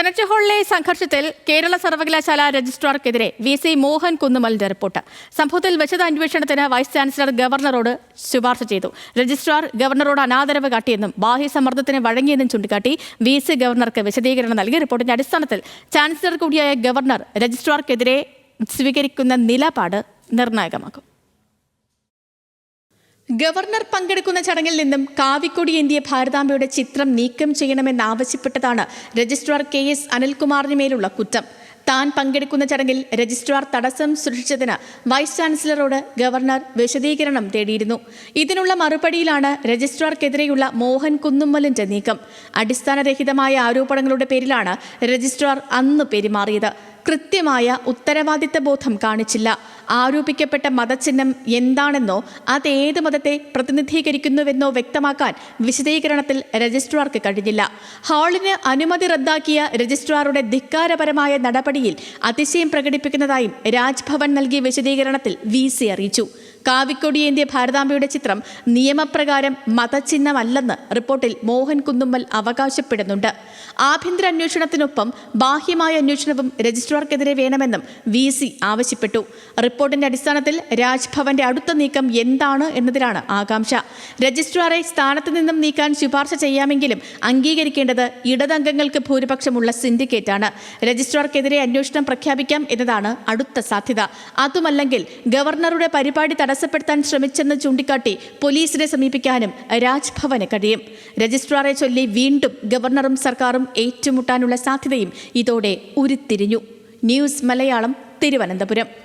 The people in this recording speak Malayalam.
സെനറ്റ് ഹാളിലെ സംഘർഷത്തിൽ കേരള സർവകലാശാല രജിസ്ട്രാർക്കെതിരെ VC മോഹൻ കുന്നുമലിന്റെ റിപ്പോർട്ട്. സംഭവത്തിൽ വിശദ അന്വേഷണത്തിന് വൈസ് ചാൻസലർ ഗവർണറോട് ശുപാർശ ചെയ്തു. രജിസ്ട്രാർ ഗവർണറോട് അനാദരവ് കാട്ടിയെന്നും ബാഹ്യ സമ്മർദ്ദത്തിന് വഴങ്ങിയെന്നും ചൂണ്ടിക്കാട്ടി VC ഗവർണർക്ക് വിശദീകരണം നൽകി. റിപ്പോർട്ടിന്റെ അടിസ്ഥാനത്തിൽ ചാൻസലർ കൂടിയായ ഗവർണർ രജിസ്ട്രാർക്കെതിരെ സ്വീകരിക്കുന്ന നിലപാട് നിർണായകമാക്കും. ഗവർണർ പങ്കെടുക്കുന്ന ചടങ്ങിൽ നിന്നും കാവിക്കൊടി ഏന്തിയ ഭാരതാംബയുടെ ചിത്രം നീക്കം ചെയ്യണമെന്നാവശ്യപ്പെട്ടതാണ് രജിസ്ട്രാർ KS അനിൽകുമാറിന് മേലുള്ള കുറ്റം. താൻ പങ്കെടുക്കുന്ന ചടങ്ങിൽ രജിസ്ട്രാർ തടസ്സം സൃഷ്ടിച്ചതിന് വൈസ് ചാൻസലറോട് ഗവർണർ വിശദീകരണം തേടിയിരുന്നു. ഇതിനുള്ള മറുപടിയിലാണ് രജിസ്ട്രാർക്കെതിരെയുള്ള മോഹൻ കുന്നുമ്മലിന്റെ നീക്കം. അടിസ്ഥാനരഹിതമായ ആരോപണങ്ങളുടെ പേരിലാണ് രജിസ്ട്രാർ അന്ന് പെരുമാറിയത്. കൃത്യമായ ഉത്തരവാദിത്ത ബോധം കാണിച്ചില്ല. ആരോപിക്കപ്പെട്ട മതചിഹ്നം എന്താണെന്നോ അതേത് മതത്തെ പ്രതിനിധീകരിക്കുന്നുവെന്നോ വ്യക്തമാക്കാൻ വിശദീകരണത്തിൽ രജിസ്ട്രാർക്ക് കഴിഞ്ഞില്ല. ഹാളിന് അനുമതി റദ്ദാക്കിയ രജിസ്ട്രാറുടെ ധിക്കാരപരമായ നടപടിയിൽ അതിശയം പ്രകടിപ്പിക്കുന്നതായും രാജ്ഭവൻ നൽകിയ വിശദീകരണത്തിൽ VC അറിയിച്ചു. കാവിക്കൊടിയേന്തിയ ഭാരതാംബയുടെ ചിത്രം നിയമപ്രകാരം മതചിഹ്നമല്ലെന്ന് റിപ്പോർട്ടിൽ മോഹൻ കുന്നുമ്മൽ അവകാശപ്പെടുന്നുണ്ട്. ആഭ്യന്തര അന്വേഷണത്തിനൊപ്പം ബാഹ്യമായ അന്വേഷണവും രജിസ്ട്രാർക്കെതിരെ വേണമെന്നും VC ആവശ്യപ്പെട്ടു. റിപ്പോർട്ടിന്റെ അടിസ്ഥാനത്തിൽ രാജ്ഭവന്റെ അടുത്ത നീക്കം എന്താണ് എന്നതിലാണ് ആകാംക്ഷ. രജിസ്ട്രാറെ സ്ഥാനത്ത് നിന്നും നീക്കാൻ ശുപാർശ ചെയ്യാമെങ്കിലും അംഗീകരിക്കേണ്ടത് ഇടതംഗങ്ങൾക്ക് ഭൂരിപക്ഷമുള്ള സിൻഡിക്കേറ്റാണ്. രജിസ്ട്രാർക്കെതിരെ അന്വേഷണം പ്രഖ്യാപിക്കാം എന്നതാണ് അടുത്ത സാധ്യത. അതുമല്ലെങ്കിൽ ഗവർണറുടെ പരിപാടി തടസ്സപ്പെടുത്താൻ ശ്രമിച്ചെന്ന് ചൂണ്ടിക്കാട്ടി പോലീസിനെ സമീപിക്കാനും രാജ്ഭവന് കഴിയും. രജിസ്ട്രാറെ ചൊല്ലി വീണ്ടും ഗവർണറും സർക്കാരും ഏറ്റുമുട്ടാനുള്ള സാധ്യതയും ഇതോടെ ഉരുത്തിരിഞ്ഞു. ന്യൂസ് മലയാളം, തിരുവനന്തപുരം.